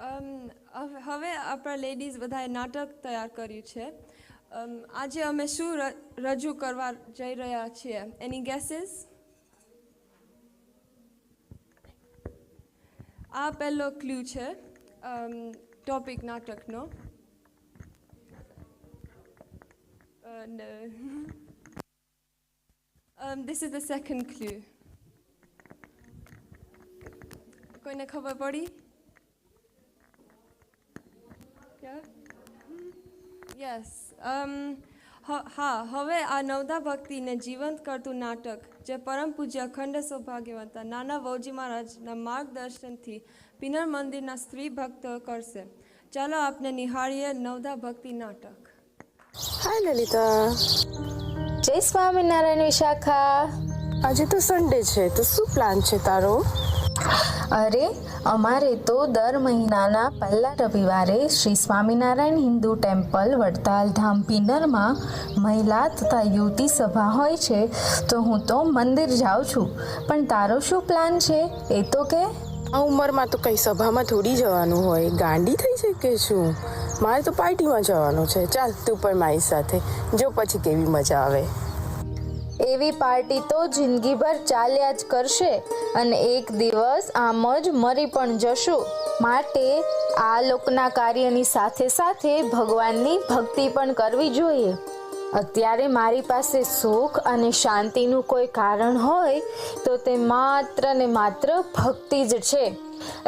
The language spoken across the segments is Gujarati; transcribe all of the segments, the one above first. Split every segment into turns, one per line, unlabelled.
હવે આપણા લેડીઝ બધાએ નાટક તૈયાર કર્યું છે. આજે અમે શું રજૂ કરવા જઈ રહ્યા છીએ? એની ગેસીસ? આ પહેલો ક્લુ છે topic નાટકનો. No. This is the second clue. કોઈને ખબર પડી? યસ. હા, હવે આ નવદા ભક્તિને જીવંત કરતું નાટક જે પરમ પૂજ્ય અખંડ સૌભાગ્યવંતા નાના વૌજી મહારાજના માર્ગદર્શનથી પિનર મંદિરના સ્ત્રી ભક્તો કરશે. ચાલો આપને નિહાળીએ નવદા ભક્તિ નાટક.
હાય લલિતા.
જય સ્વામિનારાયણ વિશાખા.
આજે તો સન્ડે છે, તો શું પ્લાન છે તારો?
અરે અમારે તો દર મહિનાના પહેલા રવિવારે શ્રી સ્વામિનારાયણ હિન્દુ ટેમ્પલ વડતાલ ધામ પિનરમાં મહિલા તથા યુવતી સભા હોય છે, તો હું તો મંદિર જાઉં છું. પણ તારો શું પ્લાન છે એ તો કે.
આ ઉંમરમાં તો કઈ સભામાં થોડી જવાનું હોય, ગાંડી થઈ છે કે શું? મારે તો પાર્ટીમાં જવાનું છે. ચાલ તું પણ મારી સાથે, જો પછી કેવી મજા આવે.
એવી પાર્ટી તો જિંદગીભર ચાલ્યા જ કરશે અને એક દિવસ આમ જ મરી પણ જશું. માટે આ લોકના કાર્યની સાથે સાથે ભગવાનની ભક્તિ પણ કરવી જોઈએ. અત્યારે મારી પાસે સુખ અને શાંતિનું કોઈ કારણ હોય તો તે માત્ર ને માત્ર ભક્તિ જ છે.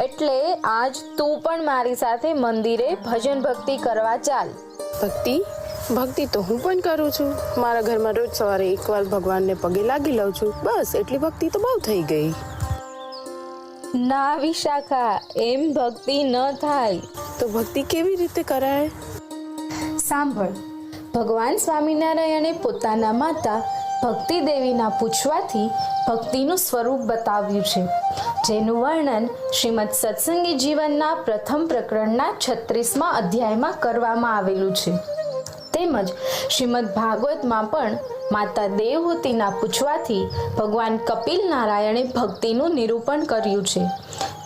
એટલે આજ તું પણ મારી સાથે મંદિરે ભજન ભક્તિ કરવા ચાલ.
ભક્તિ તો હું પણ કરું છું. મારા ઘરમાં રોજ સવારે એકવાર ભગવાનને પગે લાગી લઉં છું. બસ એટલી ભક્તિ તો બહુ થઈ ગઈ.
ના વિશાખા, એમ ભક્તિ ન થાય.
તો ભક્તિ કેવી રીતે કરાય?
સાંભળ, ભગવાન સ્વામિનારાયણે પોતાના માતા ભક્તિ દેવીના પૂછવાથી ભક્તિનું સ્વરૂપ બતાવ્યું છે, જેનું વર્ણન શ્રીમદ સત્સંગી જીવનના પ્રથમ પ્રકરણના 36મા અધ્યાયમાં કરવામાં આવેલું છે. તેમજ શ્રીમદ ભાગવતમાં પણ માતા દેવહૂતિના પૂછવાથી ભગવાન કપિલ નારાયણે ભક્તિનું નિરૂપણ કર્યું છે,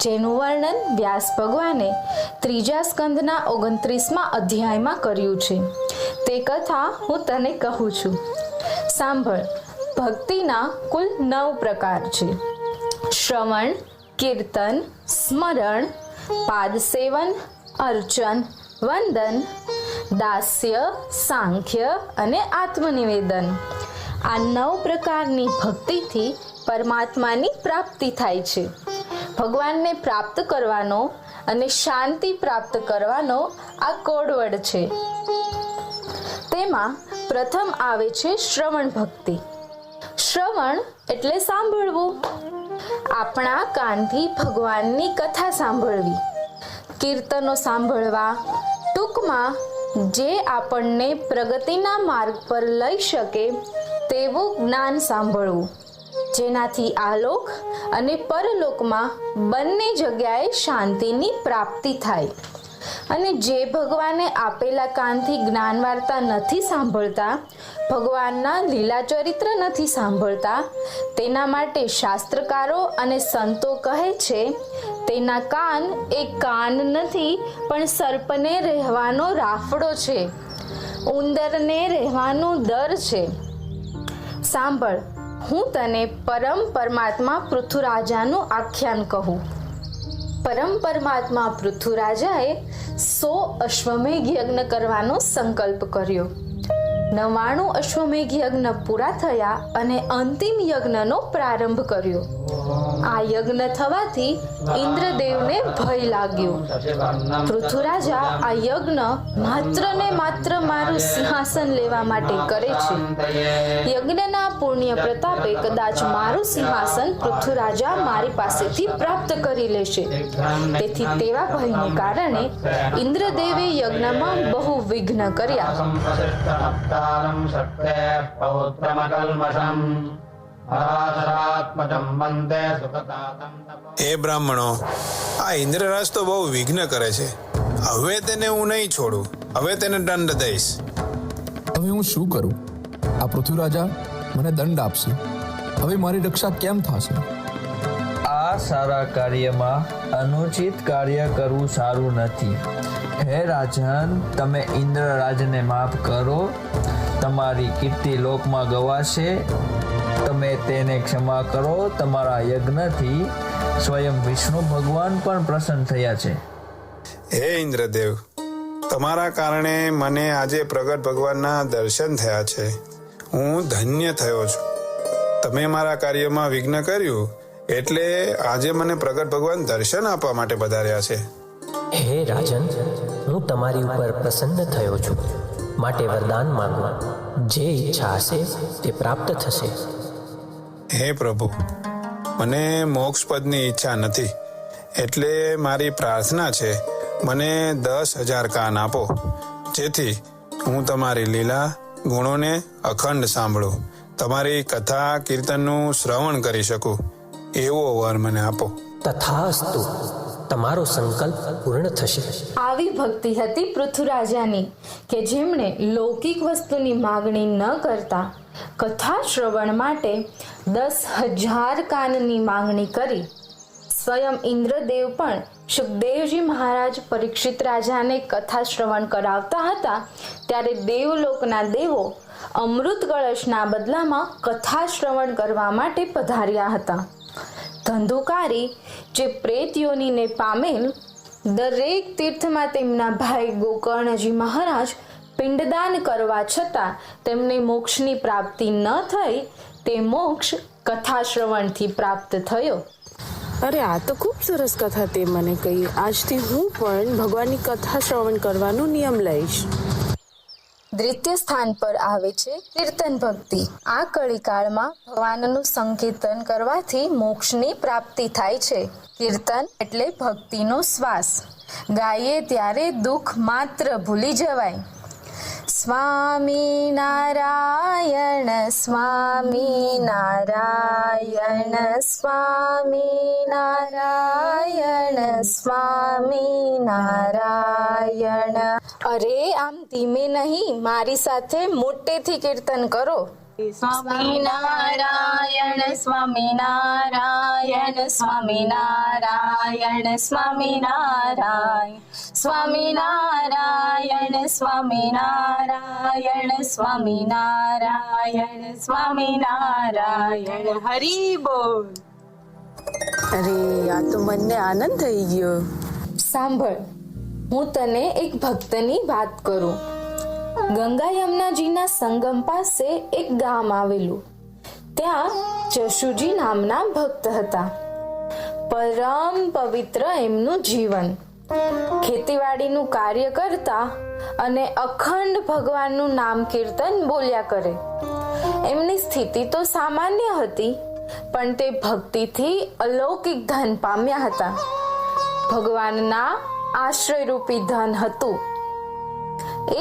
જેનું વર્ણન વ્યાસ ભગવાને 3જા સ્કંદના 29મા અધ્યાયમાં કર્યું છે. તે કથા હું તને કહું છું. સાંભળ. ભક્તિના કુલ 9 પ્રકાર છે: શ્રવણ, કીર્તન, સ્મરણ, પાદસેવન, અર્ચન, વંદન, દાસ્ય, સાંખ્ય અને આત્મનિવેદન. આ 9 પ્રકારની ભક્તિથી પરમાત્માની પ્રાપ્તિ થાય છે. ભગવાનને પ્રાપ્ત કરવાનો અને શાંતિ પ્રાપ્ત કરવાનો આ કોડવડ છે. તેમાં પ્રથમ આવે છે શ્રવણ ભક્તિ. શ્રવણ એટલે સાંભળવું. આપણા કાનથી ભગવાનની કથા સાંભળવી, કીર્તનો સાંભળવા, ટૂંકમાં જે આપણને પ્રગતિના માર્ગ પર લઈ શકે તેવું જ્ઞાન સાંભળવું, જેનાથી આલોક અને પરલોકમાં બંને જગ્યાએ શાંતિની પ્રાપ્તિ થાય. અને જે ભગવાને આપેલા કાનથી જ્ઞાન વાર્તા નથી સાંભળતા, ભગવાનના લીલા ચરિત્ર નથી સાંભળતા, તેના માટે શાસ્ત્રકારો અને સંતો કહે છે તેના કાન એ કાન નથી, પણ સર્પને રહેવાનો રાફડો છે, ઉંદરને રહેવાનું દર છે. સાંભળ, હું તને પરમ પરમાત્મા પૃથુરાજાનું આખ્યાન કહું. પરમ પરમાત્મા પૃથુરાજાએ 100 અશ્વમેઘ યજ્ઞ કરવાનો સંકલ્પ કર્યો. 99 અશ્વમેઘ યજ્ઞ પૂરા થયા અને અંતિમ યજ્ઞનો પ્રારંભ કર્યો. આ યજ્ઞ થવાથી ઇન્દ્રદેવને ભય લાગ્યો. પૃથુરાજા આ યજ્ઞ માત્ર ને માત્ર મારું સિંહાસન લેવા માટે કરે છે. યજ્ઞના પુણ્ય પ્રતાપે કદાચ મારું સિંહાસન પૃથુરાજા મારી પાસેથી પ્રાપ્ત કરી લેશે. તેથી તેવા ભયને કારણે ઇન્દ્રદેવે યજ્ઞમાં બહુ વિઘ્ન કર્યા.
હે બ્રાહ્મણો, આ ઇન્દ્રરાજ તો બહુ વિઘ્ન કરે છે. હવે તેને હું નહીં છોડું. હવે તેને દંડ દઈશ.
હવે હું શું કરું? આ પૃથ્વીરાજા મને દંડ આપશે. હવે મારી રક્ષા કેમ થશે?
આ સારા કાર્યમાં અનુચિત કાર્ય કરવું સારું નથી. હે રાજન, તમે ઇન્દ્રરાજને માફ કરો. તમારી કીર્તિ લોકમાં ગવાશે. તમે તેને ક્ષમા કરો. તમારા યજ્ઞથી સ્વયં વિષ્ણુ ભગવાન પણ પ્રસન્ન થયા છે.
હે ઇન્દ્રદેવ, તમારા કારણે મને આજે પ્રગટ ભગવાનના દર્શન થયા છે. હું ધન્ય થયો છું. તમે મારા કાર્યમાં વિઘ્ન કર્યું એટલે આજે મને પ્રગટ ભગવાન દર્શન આપવા માટે પધાર્યા છે.
હે રાજન, હું તમારી ઉપર પ્રસન્ન થયો છું, માટે વરદાન માંગો. જે ઈચ્છા હશે તે પ્રાપ્ત થશે.
હે પ્રભુ, મને મોક્ષ પદની ઈચ્છા નથી, એટલે મારી પ્રાર્થના છે મને 10,000 કાન આપો, જેથી હું તમારી લીલા ગુણોને અખંડ સાંભળું, તમારી કથા કીર્તનનું શ્રવણ કરી શકું, એવો વર મને આપો.
તથાસ્તુ, તમારો સંકલ્પ પૂર્ણ થશે.
આવી ભક્તિ હતી પૃથ્વીરાજાની કે જેમણે લૌકિક વસ્તુની માગણી ન કરતા કથા શ્રવણ માટે 10,000 કાનની માંગણી કરી. સ્વયં ઇન્દ્રદેવ પણ સુખદેવજી મહારાજ પરીક્ષિત રાજાને કથા શ્રવણ કરાવતા હતા ત્યારે દેવલોકના દેવો અમૃત કળશના બદલામાં કથા શ્રવણ કરવા માટે પધાર્યા હતા. ધંધુકારી જે પ્રેત યોનીને પામેલ દરેક તીર્થમાં તેમના ભાઈ ગોકર્ણજી મહારાજ પિંડદાન કરવા છતાં તેમને મોક્ષની પ્રાપ્તિ ન થઈ, તે મોક્ષ કથા શ્રવણથી પ્રાપ્ત થયો.
અરે આ તો ખૂબ સરસ કથા તે મને કહી. આજથી હું પણ ભગવાનની કથા શ્રવણ કરવાનો નિયમ લઈશ.
દ્વિતીય સ્થાન પર આવે છે કીર્તન ભક્તિ. આ કળીકાળમાં ભગવાનનું સંકીર્તન કરવાથી મોક્ષની પ્રાપ્તિ થાય છે. કીર્તન એટલે ભક્તિનો શ્વાસ. ગાઈએ ત્યારે દુઃખ માત્ર ભૂલી જવાય. સ્વામી નારાયણ, સ્વામી નારાયણ, સ્વામી નારાયણ, સ્વામી નારાયણ. અરે આમ ધીમે નહીં, મારી સાથે મોટેથી કીર્તન કરો. સ્વામિનારાયણ, સ્વામિનારાયણ, સ્વામિનારાયણ, સ્વામિનારાયણ, સ્વામિનારાયણ, સ્વામિનારાયણ, સ્વામિનારાયણ, સ્વામિનારાયણ. હરિ બોલ.
અરે આ તો મનને આનંદ થઈ ગયો.
સાંભળ, હું તને એક ભક્તની વાત કરું. ગંગા યમુનાજીના સંગમ પાસે એક ગામ આવેલું. ત્યાં જશુજી નામના ભક્ત હતા. પરમ પવિત્ર એમનું જીવન. ખેતીવાડીનું કાર્ય કરતા અને અખંડ ભગવાનનું નામ કીર્તન બોલ્યા કરે. એમની સ્થિતિ તો સામાન્ય હતી, પણ તે ભક્તિથી અલૌકિક ધન પામ્યા હતા. ભગવાનના આશ્રયરૂપી ધન હતું.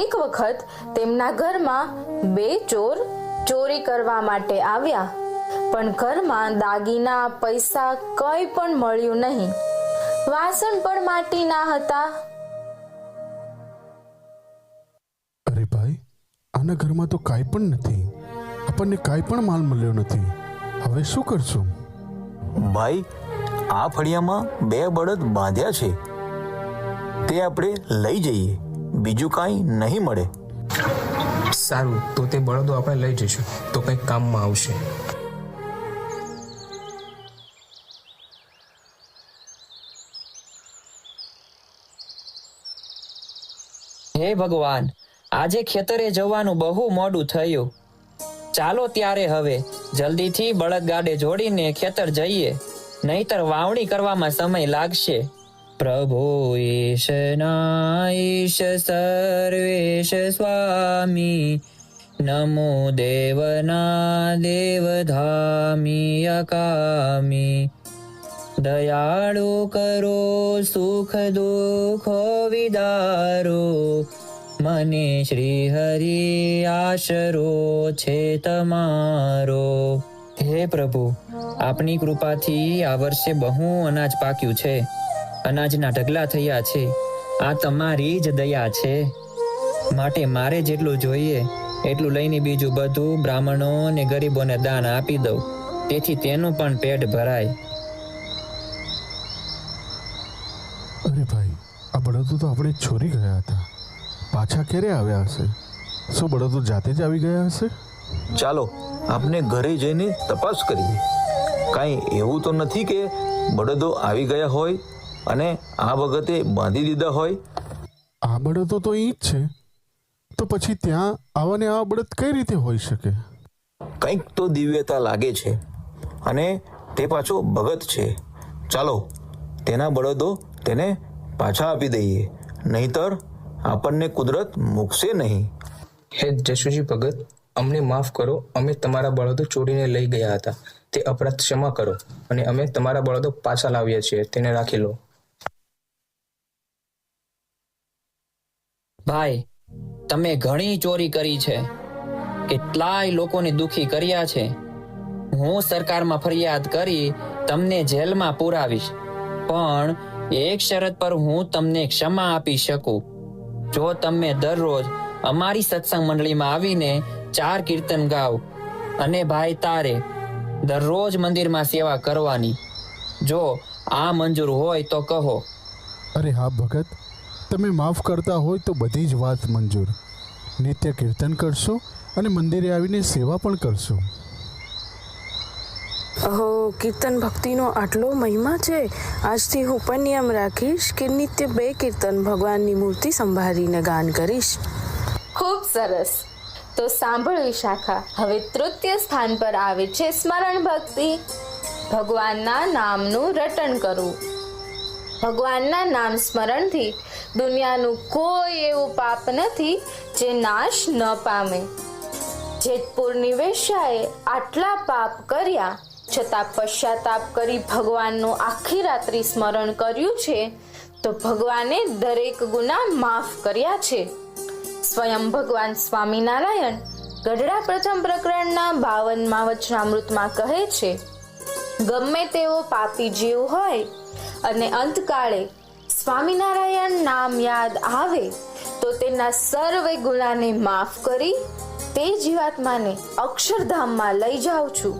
એક વખત તેમના ઘરમાં 2 ચોર ચોરી કરવા માટે આવ્યા, પણ ઘરમાં દાગીના, પૈસા કંઈ પણ મળ્યું નહીં. વાસણ પણ માટીના હતા.
અરે ભાઈ, આના ઘરમાં તો કાંઈ પણ નથી. આપણને કાંઈ પણ માલ મળ્યો નથી. હવે શું કરશું?
ભાઈ, આ ફળિયામાં 2 બળદ બાંધ્યા છે, તે આપણે લઈ જઈએ. બીજું કાંઈ નહીં મળે.
સારું, તો તે બળદો આપણે લઈ જઈશું, તો કંઈક કામમાં આવશે.
હે ભગવાન, આજે ખેતરે જવાનું બહુ મોડું થયું. ચાલો ત્યારે હવે જલ્દીથી બળદગાડે જોડીને ખેતર જઈએ, નહીતર વાવણી કરવામાં સમય લાગશે. પ્રભુ ઈશ નાઈશ સર્વેશ સ્વામી, નમો દેવના દેવધામી અકામી. દયાળુ કરો સુખ દુઃખ વિદારો, મને શ્રી હરિ આશરો છે તમારો. હે પ્રભુ, આપની કૃપાથી આ વર્ષે બહુ અનાજ પાક્યું છે, અનાજના ઢગલા થયા છે. આ તમારી જ દયા છે, માટે મારે જેટલું જોઈએ એટલું લઈને બીજું બધું બ્રાહ્મણો અને ગરીબોને દાન આપી દઉં, તેથી તેનું પણ પેટ ભરાય.
આ બળદો તો આપણે છોરી ગયા હતા, પાછા ક્યારે આવ્યા હશે? શું બળદો જાતે જ આવી ગયા હશે?
ચાલો આપણે ઘરે જઈને તપાસ કરીએ. કાંઈ એવું તો નથી કે બળદો આવી ગયા હોય અને આ વખતે બાંધી દીધા હોય?
આ બળદો તો અહીં જ છે, તો પછી ત્યાં આવા ને આવા બળદ કઈ રીતે હોઈ શકે?
કંઈક તો દિવ્યતા લાગે છે અને તે પાછો ભગત છે. ચાલો તેના બળદો તેને પાછા આપી દઈએ, નહીતર આપણને કુદરત મૂકશે નહીં.
હે જશુજી ભગત, અમને માફ કરો. અમે તમારા બળદો ચોરીને લઈ ગયા હતા, તે અપરાધ ક્ષમા કરો અને અમે તમારા બળદો પાછા લાવીએ છીએ, તેને રાખી લો.
ભાઈ, તમે ઘણી ચોરી કરી છે, કેટલાય લોકોને દુખી કર્યા છે. હું સરકારમાં ફરિયાદ કરી તમને જેલમાં પુરાવીશ, પણ એક શરત પર હું તમને ક્ષમા આપી શકું. જો તમે દરરોજ અમારી સત્સંગ મંડળીમાં આવીને 4 કીર્તન ગાવ અને ભાઈ તારે દરરોજ મંદિરમાં સેવા કરવાની. જો આ મંજૂર હોય તો કહો.
અરે હા ભગત, તમે માફ કરતા હોય તો બધી જ વાત મંજૂર. નિત્ય કીર્તન કરશો અને મંદિરે આવીને સેવા પણ કરશો.
ઓહો, કીર્તન ભક્તિનો આટલો મહિમા છે. આજથી હું પણ નિયમ રાખીશ કે નિત્ય 2 કીર્તન ભગવાનની મૂર્તિ સંભાળીને ગાન કરીશ.
ખૂબ સરસ. તો સાંભળ વિશાખા, હવે તૃતીય સ્થાન પર આવે છે સ્મરણ ભક્તિ. ભગવાનના નામનું રટણ કરવું. ભગવાનના નામ સ્મરણથી દુનિયાનું કોઈ એવું પાપ નથી જે નાશ ન પામે. જેતપુરની વેશ્યાએ આટલા પાપ કર્યા છતાં પશ્ચાતાપ કરી ભગવાનનું આખી રાત્રિ સ્મરણ કર્યું છે, તો ભગવાને દરેક ગુના માફ કર્યા છે. સ્વયં ભગવાન સ્વામિનારાયણ ગઢડા પ્રથમ પ્રકરણના 52મા વચનામૃતમાં કહે છે, ગમે તેવો પાપી જીવ હોય અને અંતકાળે સ્વામિનારાયણ નામ યાદ આવે તો તેના સર્વે ગુનાને માફ કરી તે જીવાત્માને અક્ષરધામમાં લઈ જાઉં છું.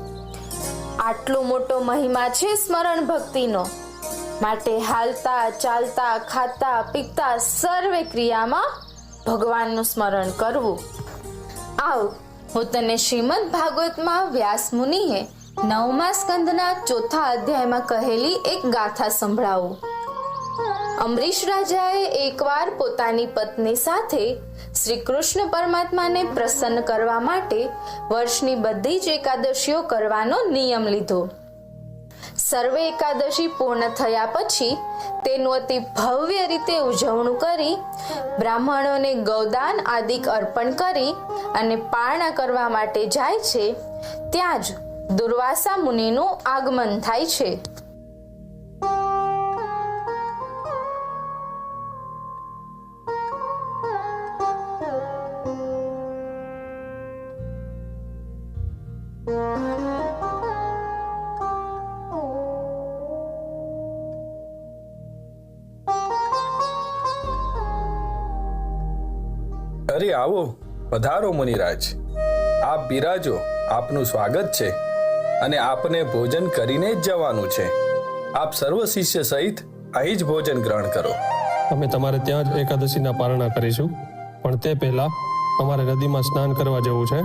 આટલો મોટો મહિમા છે સ્મરણ ભક્તિનો, માટે હાલતા ચાલતા ખાતા પીતા સર્વે ક્રિયામાં ભગવાનનું સ્મરણ કરવું. આવ, હું તને શ્રીમદ ભાગવતમાં વ્યાસ મુનિએ 9મા સ્કંદના 4થા અધ્યાયમાં કહેલી એક ગાથા સંભળાવું. અમરીશ રાજાએ એકવાર પોતાની પત્ની સાથે શ્રી કૃષ્ણ પરમાત્માને પ્રસન્ન કરવા માટે વર્ષની બધી જ એકાદશીઓ કરવાનો નિયમ લીધો. સર્વે એકાદશી પૂર્ણ થયા પછી તેનું અતિ ભવ્ય રીતે ઉજવણું કરી બ્રાહ્મણોને ગૌદાન આદિક અર્પણ કરી અને પારણા કરવા માટે જાય છે. ત્યાં જ દુર્વાસા મુનિનું આગમન થાય છે.
અરે આવો, પધારો મુનિરાજ. આપ બિરાજો, આપનું સ્વાગત છે અને આપને ભોજન કરીને જ જવાનું છે. આપ સર્વ શિષ્ય સહિત અહીં જ ભોજન ગ્રહણ કરો.
અમે તમારે ત્યાં જ એકાદશીના પારણા કરીશું, પણ તે પહેલા અમારે નદીમાં સ્નાન કરવા જવું છે.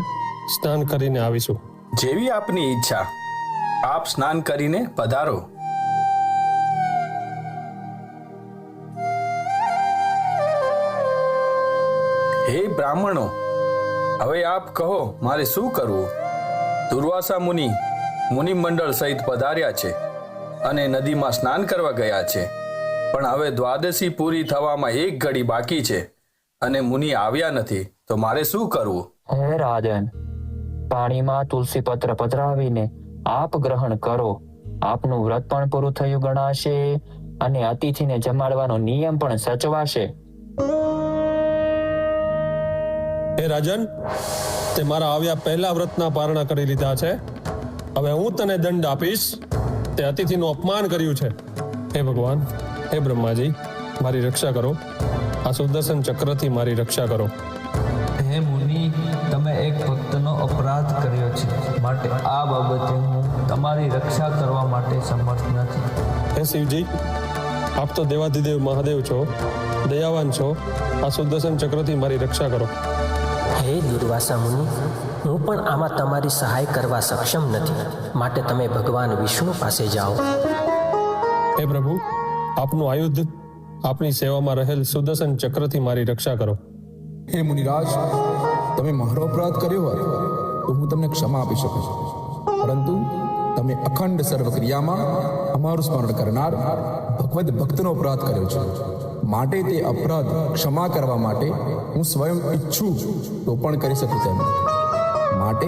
સ્નાન કરીને આવીશું.
જેવી આપની ઈચ્છા. આપ સ્નાન કરીને પધારો. હે બ્રાહ્મણો, હવે આપ કહો મારે શું કરવું? દુર્વાસા મુનિ મંડળ સહિત પધાર્યા છે અને નદીમાં સ્નાન કરવા ગયા છે, પણ હવે દ્વાદશી પૂરી થવામાં 1 ઘડી બાકી છે અને મુનિ આવ્યા નથી, તો મારે શું કરવું?
હે રાજન, પાણીમાં તુલસી પત્ર પધરાવીને આપ ગ્રહણ કરો. આપનું વ્રત પણ પૂરું થયું ગણાશે અને અતિથિને જમાડવાનો નિયમ પણ સચવાશે.
હે રાજન, તે મારા આવ્યા પહેલા વ્રતના પારણા કરી લીધા છે. હવે હું તને દંડ આપીશ. તે અતિથિનું અપમાન કર્યું છે. હે ભગવાન, હે બ્રહ્માજી, મારી રક્ષા કરો. આ સુદર્શન ચક્રથી મારી રક્ષા કરો.
હે મુનિ, તમે એક ભક્તનો અપરાધ કર્યો છે, માટે આ બાબતે હું તમારી રક્ષા કરવા માટે સમર્થ નથી.
હે શિવજી, આપ તો દેવાધિદેવ મહાદેવ છો, દયાવાન છો. આ સુદર્શન ચક્રથી મારી રક્ષા કરો.
હે દુર્વાસા મુનિ, હું પણ આમાં તમારી સહાય કરવા સક્ષમ નથી, માટે તમે ભગવાન વિષ્ણુ પાસે જાઓ.
હે પ્રભુ, આપનું આયુધ આપની સેવામાં રહેલ સુદર્શન ચક્રથી મારી રક્ષા કરો.
હે મુનિરાજ, તમે મારો અપરાધ કર્યો હોય તો હું તમને ક્ષમા આપી શકું છું, પરંતુ તમે અખંડ સર્વક્રિયામાં અમારું સ્મરણ કરનાર ભગવદ ભક્તનો અપરાધ કર્યો છે. માટે તે અપરાધ ક્ષમા કરવા માટે હું સ્વયં ઈચ્છું તો પણ કરી શકું તેમ. માટે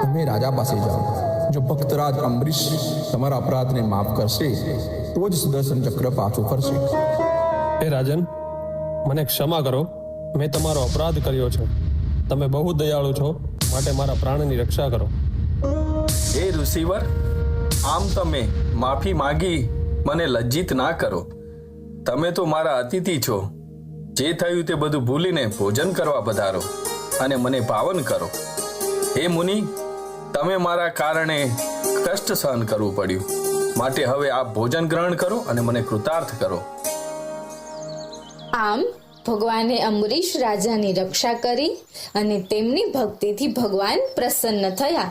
તમે રાજા પાસે જાઓ. જો ભક્તરાજ અંબરીશ તમારા અપરાધને માફ કરશે તો જ સુદર્શન ચક્ર પાછું ફરશે.
હે રાજન, મને ક્ષમા કરો. મેં તમારો અપરાધ કર્યો છે. તમે બહુ દયાળુ છો, માટે મારા પ્રાણની રક્ષા કરો.
હે ઋષિવર, આમ તમે માફી માંગી મને લજ્જિત ના કરો. તમે તો મારા અતિથિ છો. જે થયું તે બધું ભૂલીને ભોજન કરવા પધારો અને મને પાવન કરો. હે મુનિ, તમે મારા કારણે કષ્ટ સહન કરવું પડ્યું, માટે હવે આપ ભોજન ગ્રહણ કરો અને મને કૃતાર્થ કરો.
આમ ભગવાને અંબરીશ રાજાની રક્ષા કરી અને તેમની ભક્તિથી ભગવાન પ્રસન્ન થયા.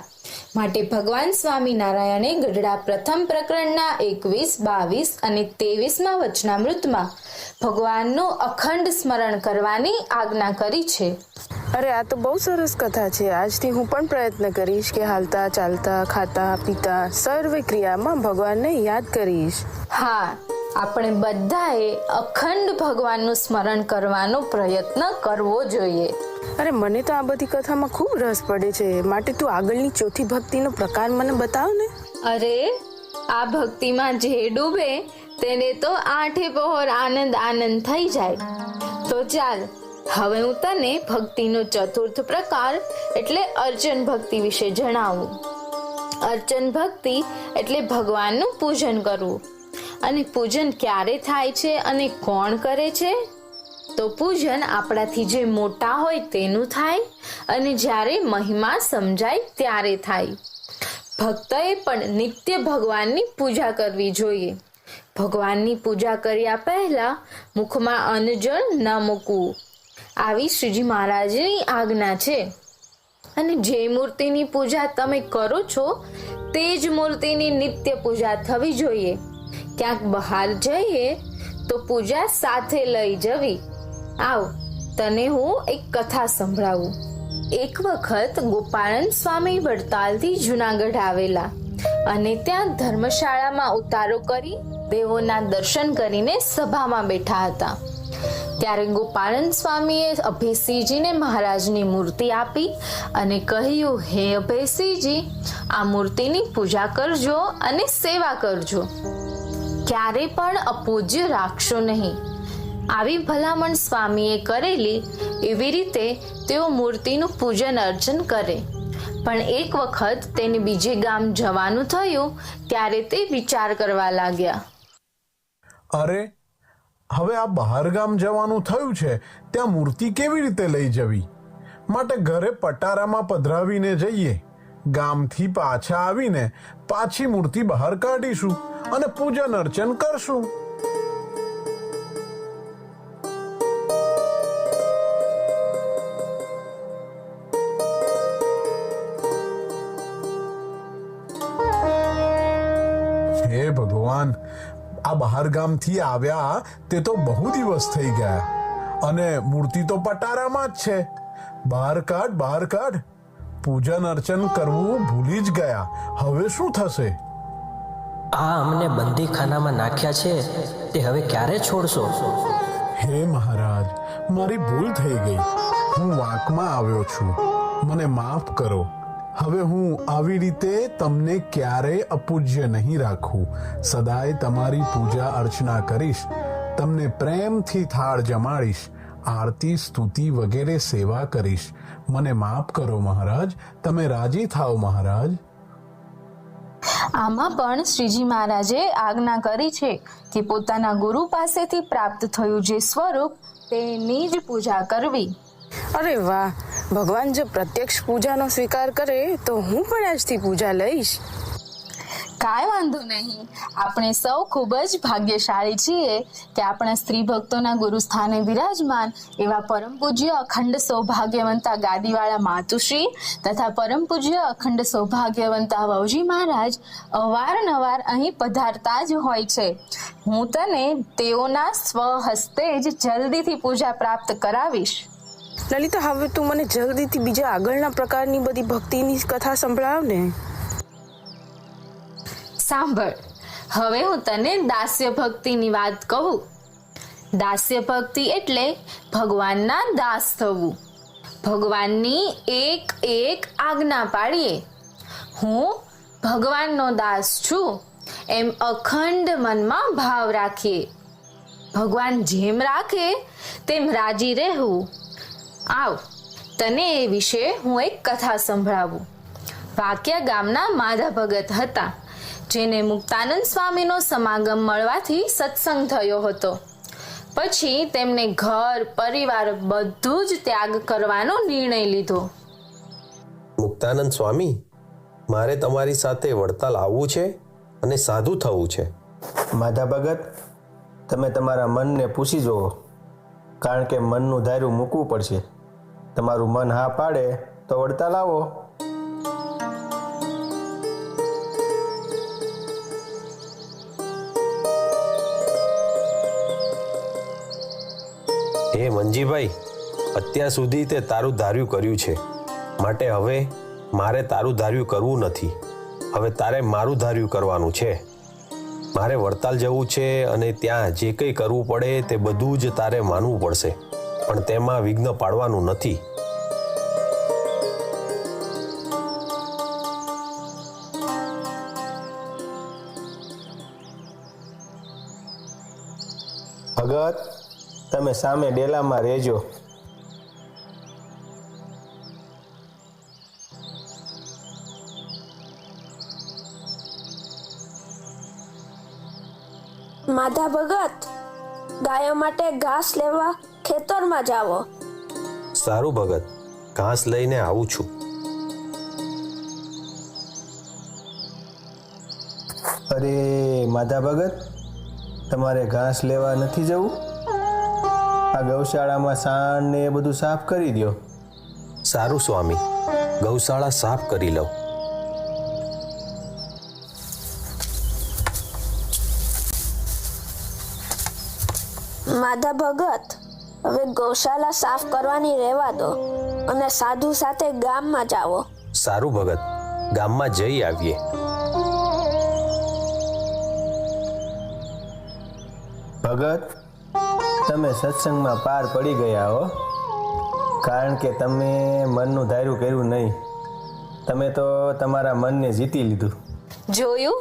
માટે ભગવાન સ્વામિનારાયણે ગઢડા પ્રથમ પ્રકરણના 21, 22 અને 23માં વચનામૃતમાં ભગવાનનું અખંડ સ્મરણ કરવાની આજ્ઞા કરી છે.
અરે આ તો બહુ સરસ કથા છે. આજથી હું પણ પ્રયત્ન કરીશ કે હાલતા ચાલતા ખાતા પીતા સર્વે ક્રિયામાં ભગવાનને યાદ કરીશ.
હા, આપણે બધાએ અખંડ ભગવાનનું સ્મરણ કરવાનો પ્રયત્ન કરવો જોઈએ.
અરે મને તો આ બધી કથામાં ખૂબ રસ પડે છે, માટે તું આગળની ચોથી ભક્તિનો પ્રકાર મને બતાવ ને.
અરે આ ભક્તિમાં જે ડૂબે તેને તો આઠે પહોર આનંદ આનંદ થઈ જાય. તો ચાલ હવે હું તને ભક્તિનો ચતુર્થ પ્રકાર એટલે અર્ચન ભક્તિ વિશે જણાવું. અર્ચન ભક્તિ એટલે ભગવાનનું પૂજન કરવું. અને પૂજન ક્યારે થાય છે અને કોણ કરે છે? તો પૂજન આપણાથી જે મોટા હોય તેનું થાય અને જ્યારે મહિમા સમજાય ત્યારે થાય. ભક્તએ પણ નિત્ય ભગવાનની પૂજા કરવી જોઈએ. ભગવાનની પૂજા કર્યા પહેલા મુખમાં અન્નજળ ન મૂકવું, આવી શ્રીજી મહારાજની આજ્ઞા છે. અને જે મૂર્તિની પૂજા તમે કરો છો તે જ મૂર્તિની નિત્ય પૂજા થવી જોઈએ. ક્યાંક બહાર જઈએ તો પૂજા સાથે લઈ જવી. આવ તને હું એક કથા સંભળાવું. એક વખત ગોપાળન સ્વામી વડતાલથી જુનાગઢ આવેલા અને ત્યાં ધર્મશાળામાં ઉતારો કરી દેવોના દર્શન કરીને સભામાં બેઠા હતા. ત્યારે ગોપાળન સ્વામીએ અભયસિંહજીને મહારાજની મૂર્તિ આપી અને કહ્યું, હે અભયસિંહજી, આ મૂર્તિની પૂજા કરજો અને સેવા કરજો. ક્યારે પણ અપૂજ્ય રાખશો નહીં. આવી ભલામણ સ્વામીએ કરેલી. એવી રીતે તેઓ મૂર્તિનું પૂજન અર્ચન કરે. પણ એક વખત તેને બીજે ગામ જવાનું થયું ત્યારે તે વિચાર કરવા લાગ્યા,
અરે હવે આ બહાર ગામ જવાનું થયું છે, ત્યાં મૂર્તિ કેવી રીતે લઈ જવી? માટે ઘરે પટારામાં પધરાવીને જઈએ. ગામથી પાછા આવીને પાછી મૂર્તિ બહાર કાઢીશું અને પૂજન અર્ચન કરશું. હે ભગવાન, આ બહાર ગામથી આવ્યા તે તો બહુ દિવસ થઈ ગયા અને મૂર્તિ તો પટારામાં જ છે. બહાર કાઢ, બહાર કાઢ. પૂજન અર્ચન કરવું ભૂલી જ ગયા. હવે શું થશે?
આ અમને બંદીખાનામાં નાખ્યા છે તે હવે ક્યારે છોડશો?
હે મહારાજ, મારી ભૂલ થઈ ગઈ. હું વાંકમાં આવ્યો છું, મને માફ કરો. હવે હું આવી રીતે તમને ક્યારેય અપૂજ્ય નહીં રાખું. સદાય તમારી પૂજા અર્ચના કરીશ, તમને પ્રેમથી થાળ જમાડીશ, આરતી સ્તુતિ વગેરે સેવા કરીશ. મને માફ કરો મહારાજ, તમે રાજી થાઓ મહારાજ.
આમાં પણ શ્રીજી મહારાજે આજ્ઞા કરી છે કે પોતાના ગુરુ પાસેથી પ્રાપ્ત થયું જે સ્વરૂપ તેની જ પૂજા કરવી.
અરે વાહ, ભગવાન જો પ્રત્યક્ષ પૂજાનો સ્વીકાર કરે તો હું પણ આજથી પૂજા લઈશ.
કાંઈ વાંધો નહીં. આપણે સૌ ખૂબ જ ભાગ્યશાળી છીએ કે આપણા સ્ત્રી ભક્તોના ગુરુ સ્થાને વિરાજમાન એવા પરમ પૂજ્ય અખંડ સૌભાગ્યવંતા ગાદીવાળા માતુશ્રી તથા પરમ પૂજ્ય અખંડ સૌભાગ્યવંતા વહુજી મહારાજ અવારનવાર અહીં પધારતા જ હોય છે. હું તને તેઓના સ્વહસ્તે જ જલ્દીથી પૂજા પ્રાપ્ત કરાવીશ.
લલિતા, હવે તું મને જલ્દીથી બીજા આગળના પ્રકારની બધી ભક્તિની કથા સંભળાવ ને.
સાંભળ, હવે હું તને દાસ્ય ભક્તિની વાત કહું. દાસ્ય ભક્તિ એટલે ભગવાનના દાસ થવું. ભગવાનની એક એક આજ્ઞા પાડીએ. હું ભગવાનનો દાસ છું એમ અખંડ મનમાં ભાવ રાખીએ. ભગવાન જેમ રાખે તેમ રાજી રહેવું. આવ, તને એ વિશે હું એક કથા સંભળાવું. વાક્યા ગામના માધા ભગત હતા, જેને મુક્તાનંદ સ્વામીનો સમાગમ મળવાથી સત્સંગ થયો હતો. પછી તેમને ઘર પરિવાર બધું જ ત્યાગ કરવાનો નિર્ણય લીધો.
મુક્તાનંદ સ્વામી, મારે તમારી સાથે વડતાલ આવવું છે અને સાધુ થવું છે.
માધા ભગત, તમે તમારા મનને પૂછી જુઓ, કારણ કે મનનું ધાર્યું મૂકવું પડશે. તમારું મન હા પાડે તો વડતાલ આવો.
હે મંજીભાઈ, અત્યાર સુધી તે તારું ધાર્યું કર્યું છે, માટે હવે મારે તારું ધાર્યું કરવું નથી. હવે તારે મારું ધાર્યું કરવાનું છે. મારે વડતાલ જવું છે અને ત્યાં જે કંઈ કરવું પડે તે બધું જ તારે માનવું પડશે, પણ તેમાં વિઘ્ન પાડવાનું નથી.
ભગત, તમે સામે ડેલામાં રહેજો.
માધા ભગત, ગાયો માટે ઘાસ લેવા ખેતરમાં જાવો.
સારું ભગત, ઘાસ લઈને આવું છું.
અરે માધા ભગત, તમારે ઘાસ લેવા નથી જવું? આ ગૌશાળામાં સાણ ને એ બધું સાફ કરી દો.
સારું સ્વામી, ગૌશાળા સાફ કરી લઉં.
માધા ભગત, હવે ગૌશાળા સાફ કરવાની રહેવા દો અને સાધુ સાથે ગામમાં જાઓ.
સારું ભગત, ગામમાં જઈ આવીએ.
ભગત, તમે સત્સંગમાં પાર પડી ગયા હો, કારણ કે તમે મનનું ધાર્યું કર્યું નહીં. તમે તો તમારા મનને જીતી લીધું.
જોયું,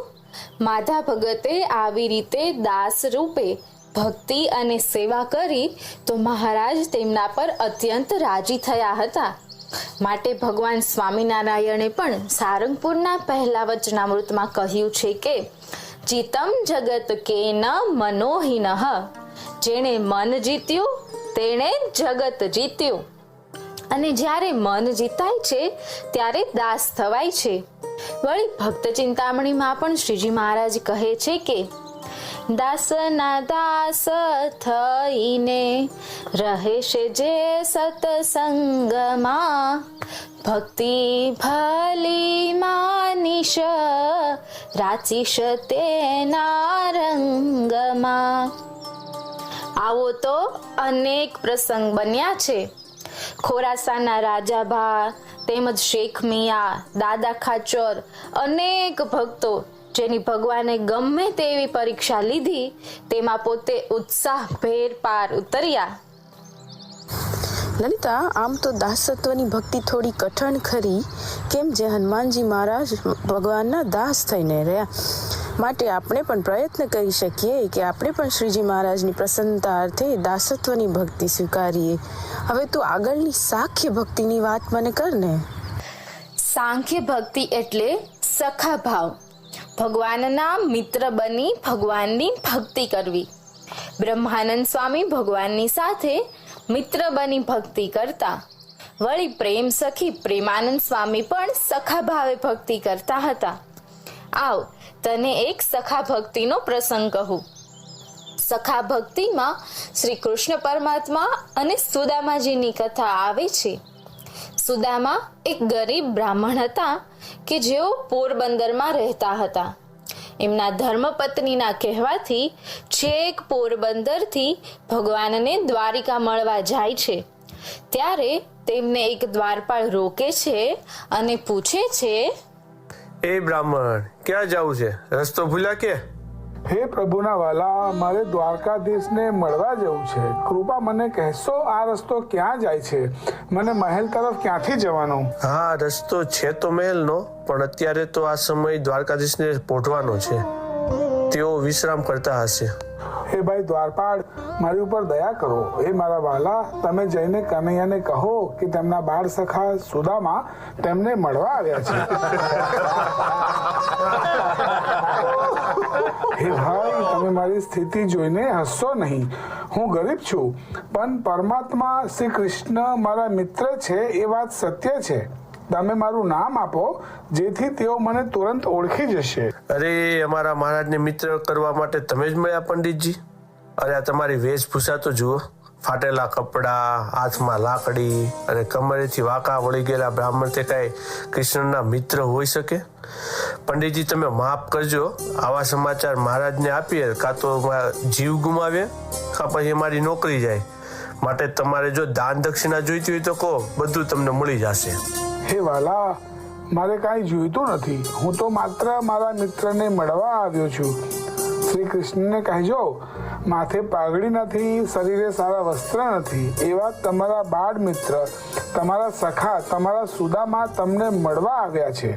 માધા ભગતે આવી રીતે દાસ રૂપે ભક્તિ અને સેવા કરી તો મહારાજ તેમના પર અત્યંત રાજી થયા હતા. માટે ભગવાન સ્વામિનારાયણે પણ સારંગપુરના પહેલા વચનામૃતમાં કહ્યું છે કે જીતમ જગત કે ન મનોહીન, જેણે મન જીત્યું તેણે જગત જીત્યું. અને જ્યારે મન જીતાય છે ત્યારે દાસ થવાય છે. વળી ભક્ત ચિંતામણીમાં પણ શ્રીજી મહારાજ કહે છે કે દાસના દાસ થઈને રહે છે જે સત્સંગમાં, ભક્તિ ભલી માનીશ રાચીશ તેના રંગમાં. આવો તો અનેક પ્રસંગ બન્યા છે. ખોરાસાના રાજાભા તેમજ શેખ મિયા, દાદા ખાચર, અનેક ભક્તો જેની ભગવાને ગમે તેવી પરીક્ષા લીધી તેમાં પોતે ઉત્સાહભેર પાર ઉતર્યા.
લલિતા, આમ તો દાસત્વની ભક્તિ થોડી કઠણ ખરી, કેમ જે હનુમાનજી મહારાજ ભગવાનના દાસ થઈને રહ્યા. માટે આપણે પણ પ્રયત્ન કરી શકીએ કે આપણે પણ શ્રીજી મહારાજની પ્રસન્નતા અર્થે દાસત્વની ભક્તિ સ્વીકારીએ. હવે તું આગળની સાંખ્ય ભક્તિની વાત મને કર ને.
સાંખ્ય ભક્તિ એટલે સખા ભાવ. ભગવાનના મિત્ર બની ભગવાનની ભક્તિ કરવી. બ્રહ્માનંદ સ્વામી ભગવાનની સાથે મિત્ર બની ભક્તિ કરતા. વળી પ્રેમ સખી પ્રેમાનંદ સ્વામી પણ સખા ભાવે ભક્તિ કરતા હતા. આવ, તને એક સખા ભક્તિનો પ્રસંગ કહું. સખા ભક્તિમાં શ્રી કૃષ્ણ પરમાત્મા અને સુદામાજીની કથા આવે છે. સુદામા એક ગરીબ બ્રાહ્મણ હતા કે જેઓ પોરબંદરમાં રહેતા હતા. એમના ધર્મપત્નીના કહેવાથી છેક પોરબંદરથી ભગવાનને દ્વારિકા મળવા જાય છે. ત્યારે તેમને એક દ્વારપાળ રોકે છે અને પૂછે છે,
એ બ્રાહ્મણ, ક્યાં જવું છે? રસ્તો ભૂલ્યા કે?
હે પ્રભુના વાલા, મારે દ્વારકાધીશને મળવા જવું છે. કૃપા મને કહેશો આ રસ્તો ક્યાં જાય છે? મને મહેલ તરફ ક્યાંથી જવાનું?
હા, રસ્તો છે તો મહેલનો, પણ અત્યારે તો આ સમય દ્વારકાધીશને પહોંચવાનો છે. તેઓ વિશ્રામ કરતા હશે.
હે ભાઈ દ્વારપાળ, મારી ઉપર દયા કરો. હે મારા વાલા, તમે જઈને કનૈયાને કહો કે તેમના બાળ સખા સુદામા તેમને મળવા આવ્યા છે. હે ભાઈ, તમે મારી સ્થિતિ જોઈને હસશો નહીં. હું ગરીબ છું, પણ પરમાત્મા શ્રી કૃષ્ણ મારા મિત્ર છે એ વાત સત્ય છે. તમે મારું નામ આપો જેથી તેઓ મને તુરંત ઓળખી જશે.
અરે, અમારા મહારાજને મિત્ર કરવા માટે તમે જ મળ્યા પંડિતજી? અરે, આ તમારી વેશભૂષા તો જુઓ. ફાટેલા કપડાં, હાથમાં લાકડી અને કમરેથી વાંકા વળી ગયેલા બ્રાહ્મણ તે કાંઈ કૃષ્ણના મિત્ર હોઈ શકે? પંડિતજી, તમે માફ કરજો. આવા સમાચાર મહારાજને આપીએ કાં તો જીવ ગુમાવીએ કાં પછી મારી નોકરી જાય. માટે તમારે જો દાન દક્ષિણા જોઈતી હોય તો કહો, બધું તમને મળી જશે.
હે વાલા, મારે કાંઈ જોઈતું નથી. હું તો માત્ર મારા મિત્રને મળવા આવ્યો છું. શ્રી કૃષ્ણને કહેજો, માથે પાઘડી નથી, શરીરે સારા વસ્ત્ર નથી, એવા તમારા બાળ મિત્ર, તમારા સખા, તમારા સુદામા તમને મળવા આવ્યા છે.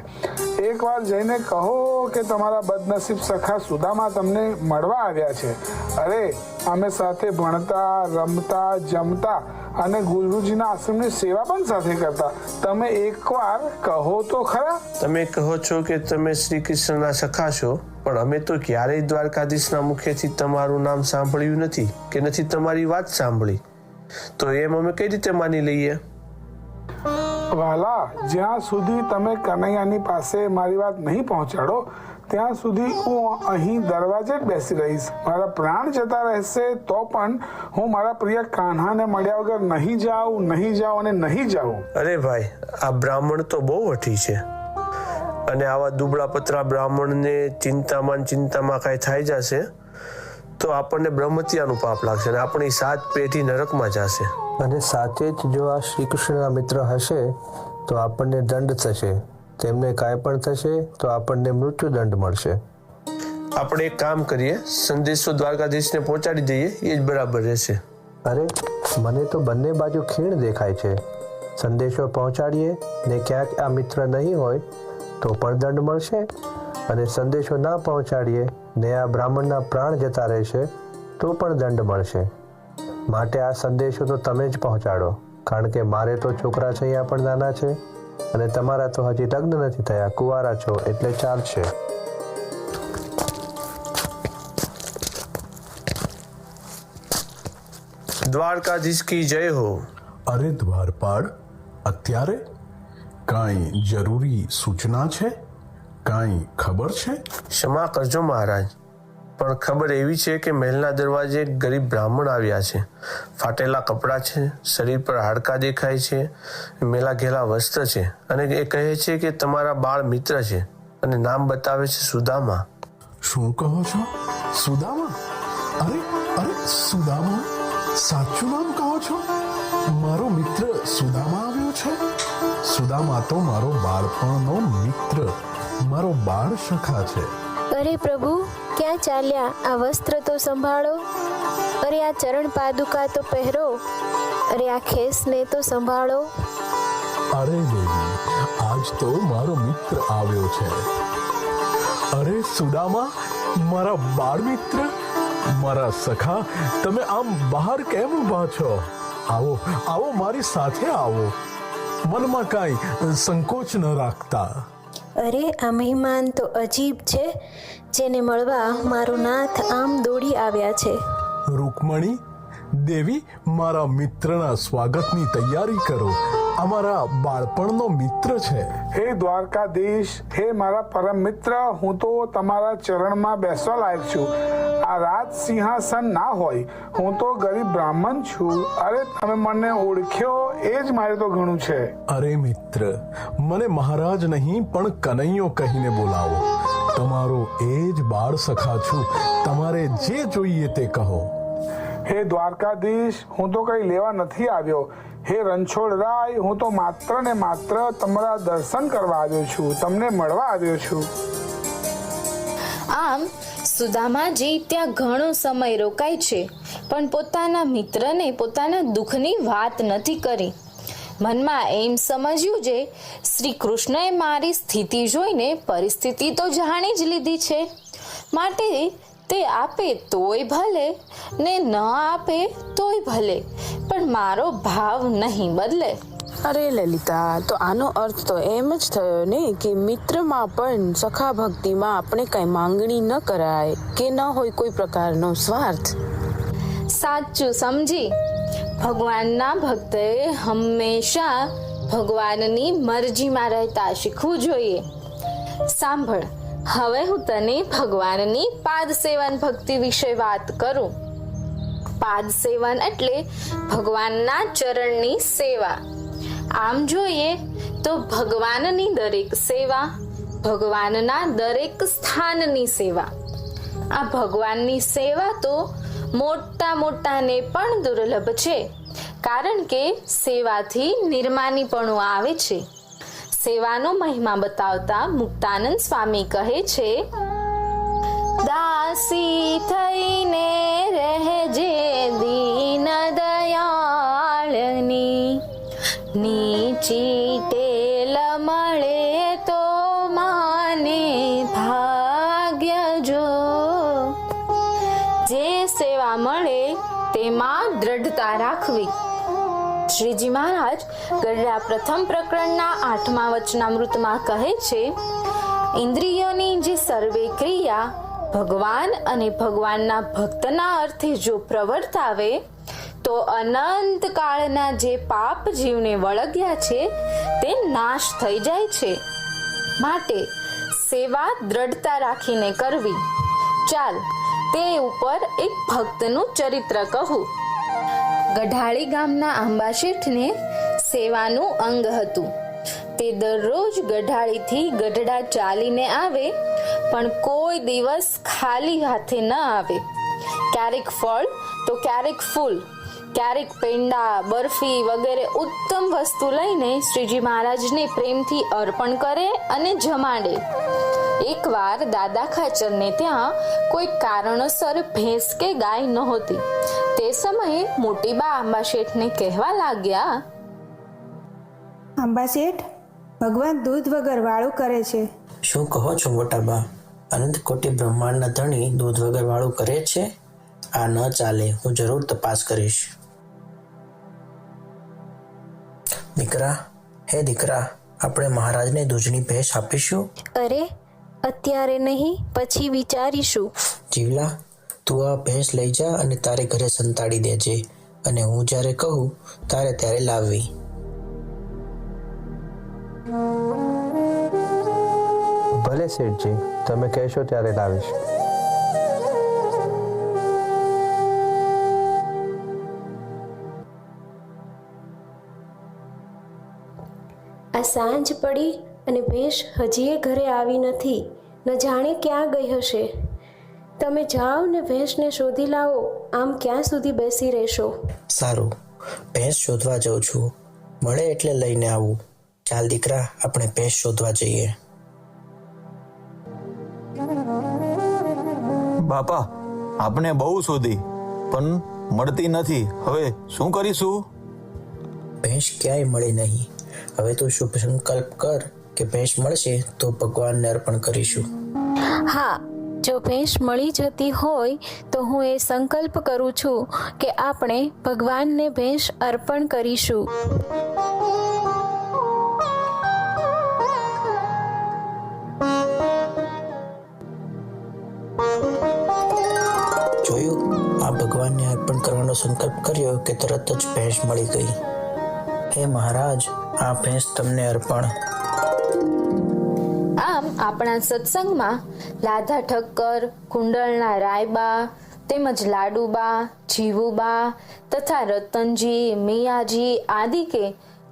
એકવાર જઈને કહો કે તમારા બદનસીબ સખા સુદામા તમને મળવા આવ્યા છે. અરે, અમે સાથે ભણતા, રમતા, જમતા અને ગુરુજીના આશ્રમની સેવા પણ સાથે કરતા. તમે એકવાર કહો તો ખરા.
તમે કહો છો કે તમે શ્રી કૃષ્ણના સખા છો, પણ અમે તો ક્યારેય દ્વારકાધીશના મુખેથી તમારું નામ સાંભળ્યું નથી કે નથી તમારી વાત સાંભળી. તો એમ અમે કઈ રીતે માની લઈએ?
વાલા, જ્યાં સુધી તમે કનૈયાની પાસે મારી વાત નહીં પહોંચાડો ત્યાં સુધી હું અહીં દરવાજે જ બેસી રહીશ. મારા પ્રાણ જતા રહેશે તો પણ હું મારા પ્રિય કાન્હાને મળ્યા વગર નહીં જાઉં અને નહીં જાઉં.
અરે ભાઈ, આ બ્રાહ્મણ તો બહુ વઠી છે. અને આવા દુબળા પતરા બ્રાહ્મણને ચિંતામાં કાંઈ થઈ જશે તો આપણને બ્રહ્મત્યાનું પાપ લાગશે અને આપણી 7 પેઢી નરકમાં જશે.
અને સાચે જ જો આ શ્રી કૃષ્ણના મિત્ર હશે તો આપણને દંડ થશે. તેમને કાંઈ પણ થશે તો આપણને મૃત્યુદંડ મળશે.
આપણે એક કામ કરીએ, સંદેશો દ્વારકાધીશને પહોંચાડી દઈએ, એ જ બરાબર રહેશે.
અરે, મને તો બંને બાજુ ખીણ દેખાય છે. સંદેશો પહોંચાડીએ ને ક્યાંક આ મિત્ર નહીં હોય તો પણ દંડ મળશે, અને સંદેશો ના પહોંચાડીએ ને આ બ્રાહ્મણના પ્રાણ જતા રહેશે તો પણ દંડ મળશે. માટે આ સંદેશો તો તમે જ પહોંચાડો, કારણ કે મારે તો છોકરા છે અહીંયા પણ નાના છે અને તમારા તો હજી લગ્ન નથી થયા, કુંવારા છો એટલે ચાલશે.
દ્વારકાધીશ કી જય હો.
અરે દ્વારપાળ, અત્યારે કાંઈ જરૂરી સૂચના છે? કાંઈ ખબર છે?
ક્ષમા કરજો મહારાજ, પણ ખબર એવી છે કે મહેલના દરવાજે એક ગરીબ બ્રાહ્મણ આવ્યા છે. ફાટેલા કપડાં છે, શરીર પર હાડકાં દેખાય છે, મેલા ઘેલા વસ્ત્ર છે, અને એ કહે છે કે તમારા બાળ મિત્ર છે અને નામ બતાવે છે સુદામા.
શું કહો છો? સુદામા? અરે સુદામા? સાચું નામ કહો છો? મારો મિત્ર સુદામા આવ્યો છે? સુદામા તો મારો બાળપણનો મિત્ર, મારો બાળ સખા છે.
અરે પ્રભુ, ક્યાં ચાલ્યા? આ વસ્ત્ર તો સંભાળો. અરે આ ચરણ પાદુકા તો પહેરો. અરે આ ખેસને તો સંભાળો.
અરે દેવી, આજ તો મારો મિત્ર આવ્યો છે. અરે સુદામા, મારા બાળ મિત્ર, મારા સખા, તમે આમ બહાર કેમ ઊભા છો? આવો આવો, મારી સાથે આવો. મનમાં કાંઈ સંકોચ ન રાખતા.
અરે આ મહેમાન તો અજીબ છે, જેને મળવા મારો નાથ આમ દોડી આવ્યા છે.
રૂકમણી દેવી, મારા મિત્રના સ્વાગતની તૈયારી કરો. અમારા બાળપણનો મિત્ર છે.
હે દ્વારકાધીશ, હે મારા પરમ મિત્ર, હું તો તમારા ચરણમાં બેસવા લાયક છું. આ રાજ સિંહાસન ના હોય, હું તો ગરીબ બ્રાહ્મણ છું. અરે તમે મને ઓળખ્યો એ જ મારે તો ઘણું છે.
અરે મિત્ર, મને મહારાજ નહીં પણ કનૈયો કહીને બોલાવો. તમારો એ જ બાળ સખા છું. તમારે જે જોઈએ તે કહો.
હે દ્વારકાધીશ, હું તો કઈ લેવા નથી આવ્યો. હે રણછોડરાય, હું તો માત્ર ને માત્ર તમારા દર્શન કરવા આવ્યો છું, તમને મળવા આવ્યો છું.
આમ સુદામાજી ત્યાં ઘણો સમય રોકાય છે, પણ પોતાના મિત્રને પોતાના દુઃખની વાત નથી કરી. મનમાં એમ સમજ્યું જે શ્રી કૃષ્ણએ મારી સ્થિતિ જોઈને પરિસ્થિતિ તો જાણી જ લીધી છે, માટે તે આપે તોય ભલે ને ન આપે તોય ભલે, પણ મારો ભાવ નહીં બદલે.
અરે લલિતા, તો આનો અર્થ તો એમ જ થયો ને કે મિત્રમાં પણ સખા ભક્તિમાં આપણે કઈ માંગણી ન કરાય કે ન હોય કોઈ પ્રકારનો સ્વાર્થ.
સાચું સમજી. ભગવાનના ભક્તએ હંમેશા ભગવાનની મરજીમાં રહેતા શીખવું જોઈએ. સાંભળ, હવે હું તને ભગવાનની પાદ સેવન ભક્તિ વિશે વાત કરું. પાદ સેવન એટલે ભગવાનના ચરણની સેવા. આમ જોઈએ તો ભગવાનની દરેક સેવા, ભગવાનના દરેક સ્થાનની સેવા. આ ભગવાનની સેવા તો મોટા મોટાને પણ દુર્લભ છે, કારણ કે સેવાથી નિર્માનીપણું આવે છે. સેવાનો મહિમા બતાવતા મુક્તાનંદ સ્વામી કહે છે, દાસી થઈને રહેજે દીન દયાળની, નીચી ટેલ મળે તો માને ભાગ્ય જો. જે સેવા મળે તેમાં દ્રઢતા રાખવી. શ્રીજી મહારાજ ગરડા પ્રથમ પ્રકરણના 8મા વચનામૃતમાં કહે છે, ઇન્દ્રિયોની જે સર્વે ક્રિયા ભગવાન અને ભગવાનના ભક્તના અર્થે જો પ્રવર્તાવે તો અનંત કાળના જે પાપ જીવને વળગ્યા છે તે નાશ થઈ જાય છે. માટે સેવા દ્રઢતા રાખીને કરવી. ચાલ, તે ઉપર એક ભક્તનું ચરિત્ર કહું. ગઢાળી ગામના આંબા શેઠને સેવાનું અંગ હતું. તે દરરોજ ગઢાળીથી ગઢડા ચાલીને આવે, પણ કોઈ દિવસ ખાલી હાથે ન આવે. ક્યારેક ફળ તો ક્યારેક ફૂલ, ક્યારેક પેંડા, બરફી વગેરે ઉત્તમ વસ્તુ લઈને શ્રીજી મહારાજને પ્રેમથી અર્પણ કરે અને જમાડે. એકવાર દાદા ખાચરને ત્યાં કોઈ કારણોસર ભેંસ કે ગાય નહોતી. તે સમયે મોટીબા આંબા શેઠને કહેવા લાગ્યા,
આંબા શેઠ, ભગવાન દૂધ વગર વાળું કરે છે.
શું કહો છો મોટાબા? અનંત કોટી બ્રહ્માંડના ધણી દૂધ વગર વાળું કરે છે? આ ન ચાલે, હું જરૂર તપાસ કરીશ. દીકરા, હે દીકરા, આપણે મહારાજને દૂધની ભેંસ આપીશું?
અરે, અત્યારે નહીં, પછી વિચારીશું.
જીવલા, તું આ ભેંસ લઈ જા અને તારે ઘરે સંતાડી દેજે, અને હું જ્યારે કહું તારે ત્યારે લાવવી.
ભલે શેઠજી, તમે કહેશો ત્યારે લાવીશ.
આ સાંજ પડી અને ભેંસ હજીએ ઘરે આવી નથી. ન જાણે ક્યાં ગઈ હશે. તમે જાઓ ને ભેંસને શોધી લાવો. આમ ક્યાં સુધી બેસી રહેશો?
સારું, ભેંસ શોધવા જાઉં છું. મળે એટલે લઈને આવું. ચાલ દીકરા, આપણે ભેંસ શોધવા જઈએ.
બાપા, આપણે બહુ શોધી પણ મળતી નથી. હવે શું કરીશું?
ભેંસ ક્યાંય મળી નહીં. હવે તું શુભ સંકલ્પ કર કે ભેંસ મળશે તો ભગવાનને અર્પણ કરીશું.
હા, જો ભેંસ મળી જતી હોય તો હું એ સંકલ્પ કરું છું કે આપણે ભગવાનને ભેંસ અર્પણ કરીશું.
જોયું, આ ભગવાનને અર્પણ કરવાનો સંકલ્પ કર્યો કે તરત જ ભેંસ મળી ગઈ.
હે મહારાજ, આ ભેંસ તમને અર્પણ.
આમ આપણા સત્સંગમાં લાધા ઠક્કર, કુંડળના રાયબા તેમજ લાડુબા, જીવુબા તથા રતનજી, મિયાજી આદિ કે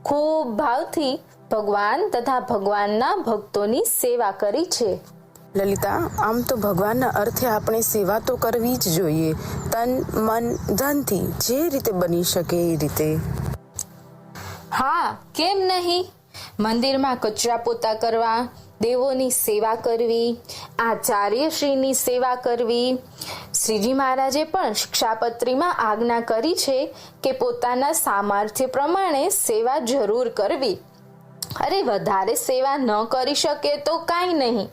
ખૂબ ભાવથી ભગવાન તથા ભગવાનના ભક્તોની સેવા કરી છે.
લલિતા, આમ તો ભગવાનના અર્થે આપણે સેવા તો કરવી જ જોઈએ, તન મન ધનથી જે રીતે બની શકે એ રીતે.
હા, કેમ નહીં? મંદિરમાં કચરા પોતા કરવા, દેવોની સેવા કરવી, આચાર્યશ્રીની સેવા કરવી. શ્રીજી મહારાજે પણ શિક્ષાપત્રીમાં આજ્ઞા કરી છે કે પોતાના સામર્થ્ય પ્રમાણે સેવા જરૂર કરવી. અરે વધારે સેવા ન કરી શકે તો કાંઈ નહીં,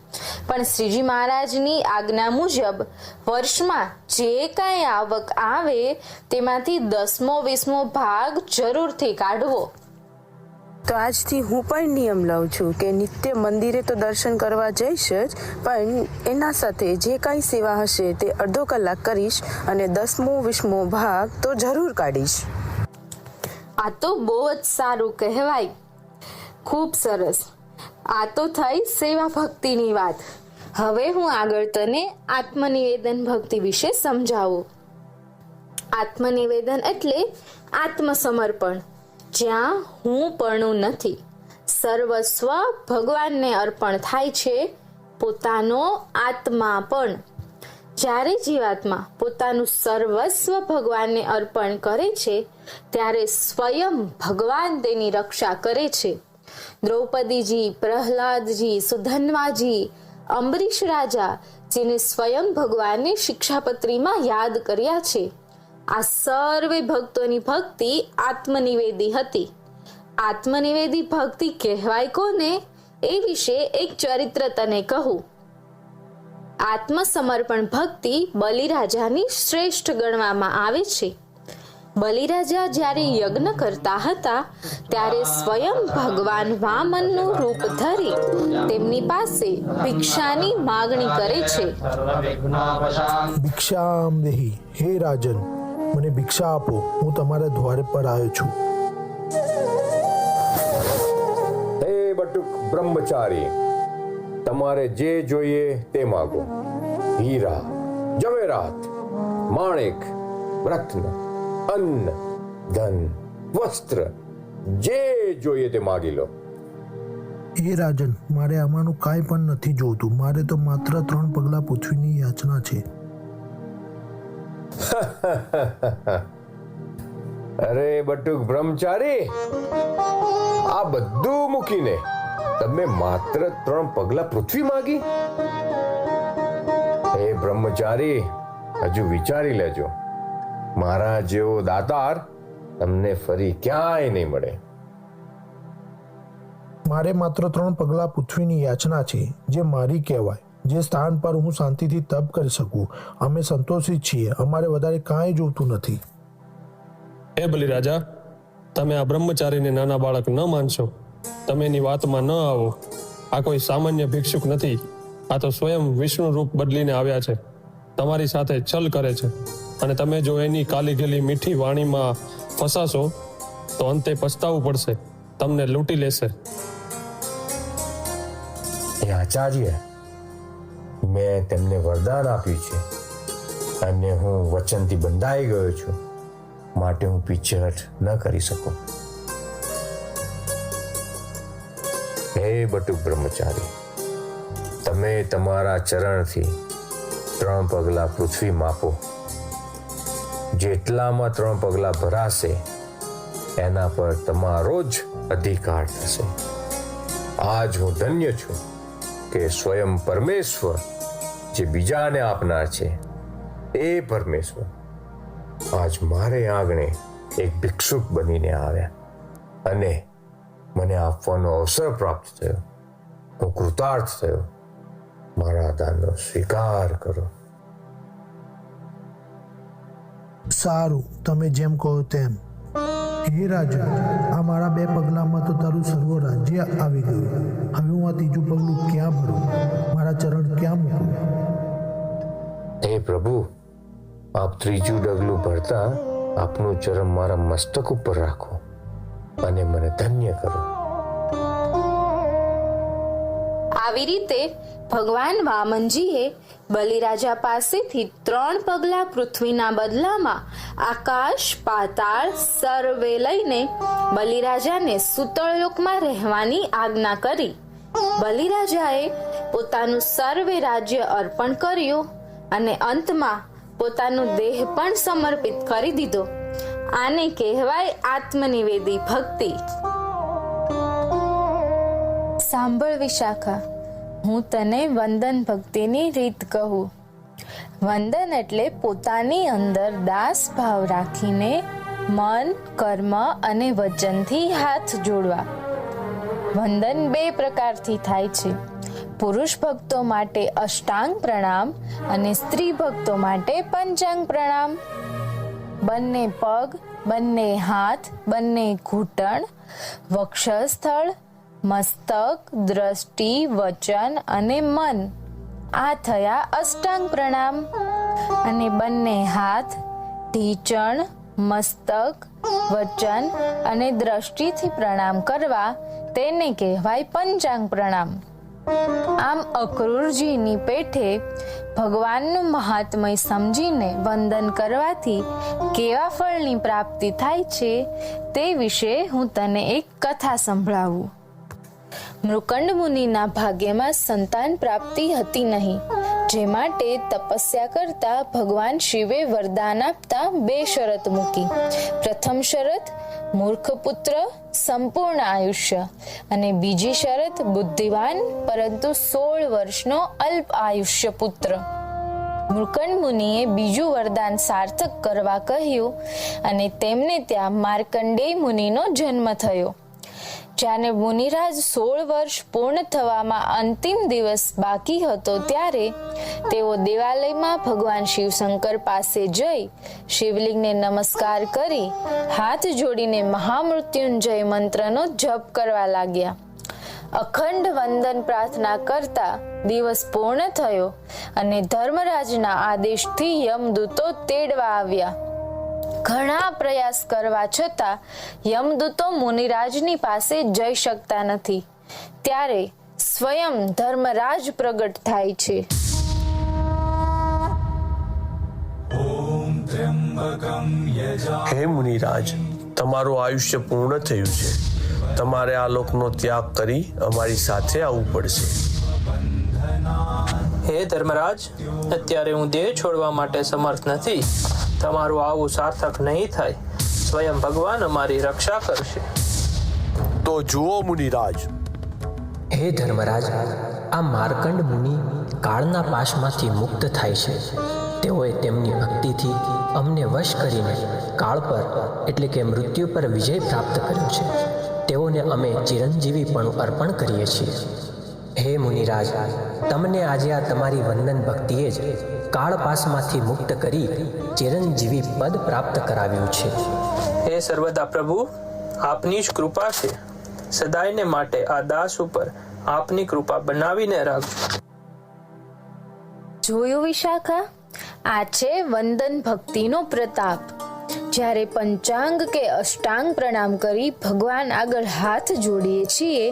પણ શ્રીજી મહારાજની આજ્ઞા મુજબ વર્ષમાં જે કાંઈ આવક આવે તેમાંથી 10-20 ભાગ જરૂરથી કાઢવો.
તો આજથી હું પણ નિયમ લઉં છું કે નિત્ય મંદિરે તો દર્શન કરવા જઈશ જ, પણ એના સાથે જે કાંઈ સેવા હશે તે અડધો કલાક કરીશ અને 10-20 ભાગ તો જરૂર કાઢીશ.
આ તો બહુ જ સારું કહેવાય. ખૂબ સરસ. આ તો થઈ સેવા ભક્તિની વાત. હવે હું આગળ તને આત્મનિવેદન ભક્તિ વિશે સમજાવું. આત્મનિવેદન એટલે આત્મસમર્પણ, જ્યાં હું પણ નથી, સર્વસ્વ ભગવાનને અર્પણ થાય છે, પોતાનો આત્મા પણ. જ્યારે જીવાત્મા પોતાનું સર્વસ્વ ભગવાનને અર્પણ કરે છે ત્યારે સ્વયં ભગવાન તેની રક્ષા કરે છે. દ્રૌપદીજી, પ્રહલાદજી, સુધન્વાજી, અંબરીશ રાજા, જેને સ્વયં ભગવાને શિક્ષાપત્રીમાં યાદ કર્યા છે, આ સર્વે ભક્તોની ભક્તિ આત્મનિવેદી હતી. આત્મનિવેદી ભક્તિ કહેવાય કોને એ વિશે એક ચરિત્ર તને કહું. આત્મસમર્પણ ભક્તિ બલિરાજાની શ્રેષ્ઠ ગણવામાં આવે છે. બલિરાજા જ્યારે યજ્ઞ કરતા હતા ત્યારે સ્વયં ભગવાન વામનનું રૂપ ધરી તેમની પાસે ભિક્ષાની માગણી કરે છે.
ભિક્ષામ દેહી, હે રાજન, મને ભિક્ષા આપો, હું તમારા દ્વાર પર આવ્યો છું.
હે બટુક બ્રહ્મચારી, તમારે જે જોઈએ તે માગો. હીરા, જવેરાત, માણેક, રત્ન, અન્ન, ધન, વસ્ત્ર, જે જોઈએ તે માગી લો.
હે રાજન, મારે આમાંનું કાંઈ પણ નથી જોતું. મારે તો માત્ર 3 પગલા પૃથ્વીની યાચના છે.
અરે બટુક બ્રહ્મચારી, આ બધું મૂકીને તમે માત્ર 3 પગલા પૃથ્વી માગી? હે બ્રહ્મચારી, હજુ વિચારી લેજો. મારા જેવો દાતાર તમને ફરી ક્યાંય નહીં મળે.
મારે માત્ર 3 પગલા પૃથ્વીની યાચના છે, જે મારી કહેવાય, જે સ્થાન પર હું શાંતિથી તપ કરી શકું. અમે સંતોષિત છીએ, અમારે વધારે કાંઈ જોતું નથી.
હે બલિરાજા, તમે આ બ્રહ્મચારીને નાના બાળક ન માનશો. તમે એની વાતમાં ન આવો. આ કોઈ સામાન્ય ભિક્ષુક નથી. આ તો સ્વયં વિષ્ણુ રૂપ બદલીને આવ્યા છે. તમારી સાથે છલ કરે છે, અને તમે જો એની કાલી ગેલી મીઠી વાણીમાં ફસાશો તો અંતે પછતાવું પડશે. તમને લૂંટી લેશે.
એ આચાર્ય, મેં તેમને વરદાન આપ્યું છે અને હું વચનથી બંધાઈ ગયો છું, માટે હું પીછેહઠ ન કરી શકું. હે બટુક બ્રહ્મચારી, તમે તમારા ચરણથી 3 પગલા પૃથ્વી માપો. જેટલામાં 3 પગલા ભરાશે એના પર તમારો જ અધિકાર થશે. આજ હું ધન્ય છું કે સ્વયં પરમેશ્વર જે બીજાને આપનાર છે એ પરમેશ્વર આજ મારે આંગણે એક ભિક્ષુક બનીને આવ્યા અને મને આપવાનો અવસર પ્રાપ્ત થયો. હું કૃતાર્થ થયો. મારા દાનનો સ્વીકાર કરો.
સારું, તમે જેમ કહો તેમ. હે રાજન, આ મારા 2 પગલામાં તો તારું સર્વ રાજ્ય આવી ગયું. હવે હું આ 3જું પગલું ક્યાં ભરું? મારા ચરણ ક્યાં મૂકું?
હે પ્રભુ, આપ 3જું ડગલું ભરતા આપનું ચરણ મારા મસ્તક ઉપર રાખો. અને મને ધન્ય કરો.
આવી રીતે ભગવાન વામનજીએ બલિરાજા પાસેથી 3 પગલા પૃથ્વીના બદલામાં આકાશ પાતાળ સર્વે લઈને બલિરાજાને સુતળ લોકમાં રહેવાની આજ્ઞા કરી. બલિરાજાએ પોતાનું સર્વે રાજ્ય અર્પણ કર્યું અને અંતમાં પોતાનું દેહ પણ સમર્પિત કરી દીધો. આને કહેવાય આત્મનિવેદી ભક્તિ. સાંભળ વિશાખા, હું તને વંદન ભક્તિની રીત કહું. વંદન એટલે પોતાની અંદર દાસ ભાવ રાખીને મન, કર્મ અને વચનથી હાથ જોડવા. વંદન 2 પ્રકારથી થાય છે. પુરુષ ભક્તો માટે અષ્ટાંગ પ્રણામ અને સ્ત્રી ભક્તો માટે પંચાંગ પ્રણામ. બંને પગ, બંને હાથ, બંને ઘૂંટણ, વક્ષસ્થળ, મસ્તક, દ્રષ્ટિ, વચન અને મન, આ થયા અષ્ટાંગ પ્રણામ. અને બંને હાથ, ઢીંચણ, મસ્તક, વચન અને દ્રષ્ટિથી પ્રણામ કરવા તેને કહેવાય પંચાંગ પ્રણામ. આમ અક્રૂરજીની પેઠે ભગવાનનું મહાત્મય સમજીને વંદન કરવાથી કેવા ફળની પ્રાપ્તિ થાય છે તે વિશે હું તને એક કથા સંભળાવું. મૃકંડ મુનિના ભાગ્યમાં સંતાન પ્રાપ્તિ હતી નહીં, જે માટે તપસ્યા કરતા ભગવાન શિવે વરદાન આપતા 2 શરત મૂકી. પ્રથમ શરત મૂર્ખ પુત્ર સંપૂર્ણ આયુષ્ય અને બીજી શરત બુદ્ધિવાન પરંતુ 16 વર્ષનો અલ્પ આયુષ્ય પુત્ર. મૃકંડ મુનિએ બીજું વરદાન સાર્થક કરવા કહ્યું અને તેમને ત્યાં માર્કંડેય મુનિનો જન્મ થયો. જ્યારે મુનિરાજ 16 વર્ષ પૂર્ણ થવામાં અંતિમ દિવસ બાકી હતો ત્યારે તેઓ દેવાલયમાં ભગવાન શિવશંકર પાસે જઈ શિવલિંગને નમસ્કાર કરી હાથ જોડીને મહામૃત્યુંજય મંત્રનો જપ કરવા લાગ્યા. અખંડ વંદન પ્રાર્થના કરતા દિવસ પૂર્ણ થયો અને ધર્મરાજના આદેશથી યમદૂતો તેડવા આવ્યા. ઘણા પ્રયાસ કરવા છતાં યમદૂતો મુનિરાજની પાસે જઈ શકતા નથી. ત્યારે સ્વયં ધર્મરાજ પ્રગટ થાય છે.
હે મુનિરાજ, તમારું આયુષ્ય પૂર્ણ થયું છે. તમારે આ લોકનો ત્યાગ કરી અમારી સાથે આવવું પડશે.
હે ધર્મરાજ, અત્યારે હું દેહ છોડવા માટે સમર્થ નથી. તમારું આવું સાર્થક નહીં થાય. સ્વયં ભગવાન અમારી રક્ષા કરશે.
તો જુઓ મુનિરાજ.
હે ધર્મરાજ, આ માર્કંડ મુનિ કાળના પાશમાંથી મુક્ત થાય છે. તેઓએ તેમની ભક્તિથી અમને વશ કરીને કાળ પર એટલે કે મૃત્યુ પર વિજય પ્રાપ્ત કર્યો છે. તેઓને અમે ચિરંજીવી પણ અર્પણ કરીએ છીએ. હે મુનિરાજ, તમને આજે આ તમારી વંદન ભક્તિએ જ કાળપાસમાંથી મુક્ત કરી ચિરંજીવી પદ પ્રાપ્ત કરાવ્યું છે.
હે સર્વદા પ્રભુ, આપની જ કૃપા છે. સદાયને માટે આ દાસ ઉપર આપની કૃપા બનાવીને રાખજો.
જોયું વિશાખા, આ છે વંદન ભક્તિનો પ્રતાપ. જ્યારે પંચાંગ કે અષ્ટાંગ પ્રણામ કરી ભગવાન આગળ હાથ જોડીએ છીએ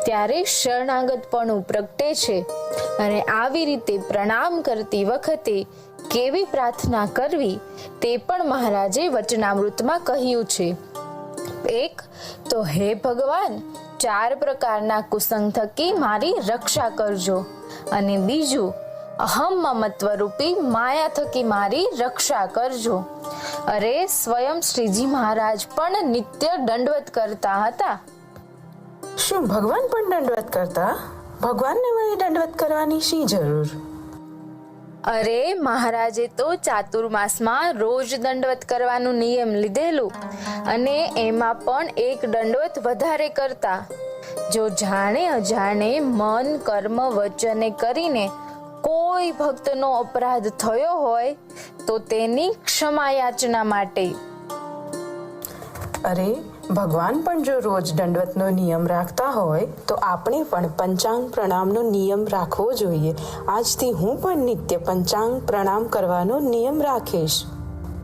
ત્યારે શરણાગતપણું પ્રગટે છે. અને આવી રીતે પ્રણામ કરતી વખતે કેવી પ્રાર્થના કરવી તે પણ મહારાજે વચનામૃતમાં કહ્યું છે. 1 તો હે ભગવાન, 4 પ્રકારના કુસંગ થકી મારી રક્ષા કરજો. અને બીજું, અહમ મમત્વ રૂપી માયા થકી મારી રક્ષા કરજો. અરે સ્વયં શ્રીજી મહારાજ પણ નિત્ય દંડવત કરતા હતા.
શું ભગવાન પણ દંડવત કરતા? ભગવાનને વળી દંડવત કરવાની શી જરૂર?
અરે મહારાજે તો ચાતુર્માસમાં રોજ દંડવત કરવાનું નિયમ લીધેલું અને એમાં પણ એક દંડવત વધારે કરતા. જો જાણે અજાણે મન, કર્મ, વચને કરીને કોઈ ભક્તનો અપરાધ થયો હોય તો તેની ક્ષમા યાચના માટે.
અરે ભગવાન પણ જો રોજ દંડવતનો નિયમ રાખતા હોય તો આપણે પણ પંચાંગ પ્રણામનો નિયમ રાખવો જોઈએ. આજથી હું પણ નિત્ય પંચાંગ પ્રણામ કરવાનો નિયમ રાખીશ.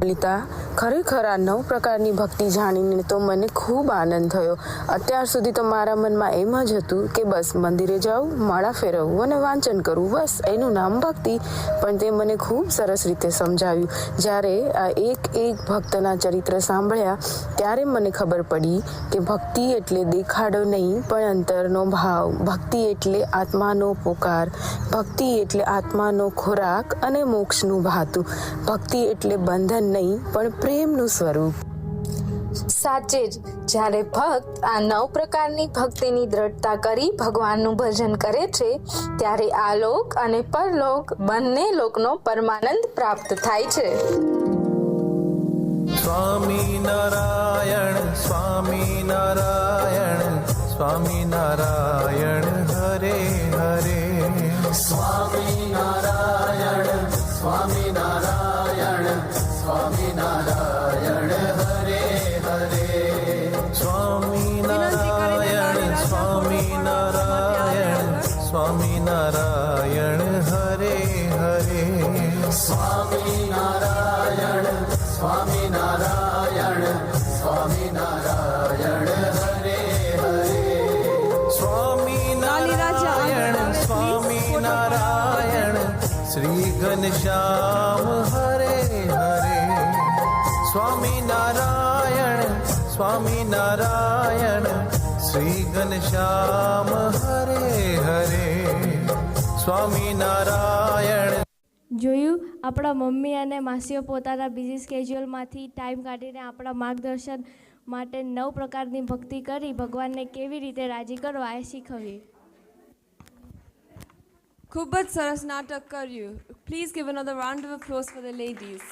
લલિતા, ખરેખર આ 9 પ્રકારની ભક્તિ જાણીને તો મને ખૂબ આનંદ થયો. અત્યાર સુધી તો મારા મનમાં એમ જ હતું કે બસ મંદિરે જાઉં, માળા ફેરવવું અને વાંચન કરવું, બસ એનું નામ ભક્તિ. પણ તે મને ખૂબ સરસ રીતે સમજાવ્યું. જ્યારે આ એક ભક્તના ચરિત્ર સાંભળ્યા ત્યારે મને ખબર પડી કે ભક્તિ એટલે દેખાડો નહીં પણ અંતરનો ભાવ. ભક્તિ એટલે આત્માનો પોકાર. ભક્તિ એટલે આત્માનો ખોરાક અને મોક્ષનું ભાતું. ભક્તિ એટલે બંધન નહીં પણ પ્રેમનું સ્વરૂપ.
સાચે જ જ્યારે ભક્ત આ 9 પ્રકારની ભક્તિની દ્રઢતા કરી ભગવાનનું ભજન કરે છે ત્યારે આલોક અને પરલોક બંને લોકનો પરમાનંદ પ્રાપ્ત થાય છે.
સ્વામી નારાયણ સ્વામી નારાયણ સ્વામી નારાયણ હરે હરે સ્વામી નારાયણ સ્વામી નારાયણ સ્વામી નારાયણ હરે હરે સ્વામી નારાયણ સ્વામી નારાયણ સ્વામી નારાયણ હરે હરે સ્વામી નારાયણ સ્વામી નારાયણ સ્વામી નારાયણ હરે હરે સ્વામી નારાયણ સ્વામી નારાયણ શ્રી ઘનશ્યામ હરે હરે સ્વામી નારાયણ સ્વામી નારાયણ શ્રી ઘનશ્યામ હરે હરે સ્વામી નારાયણ.
જોયું, આપણા મમ્મી અને માસીઓ પોતાના બિઝી સ્કેડ્યુલમાંથી ટાઈમ કાઢીને આપણા માર્ગદર્શન માટે 9 પ્રકારની ભક્તિ કરી ભગવાનને કેવી રીતે રાજી કરવા એ શીખવીએ.
ખૂબ જ સરસ નાટક કર્યું. Please give another round of applause for the ladies.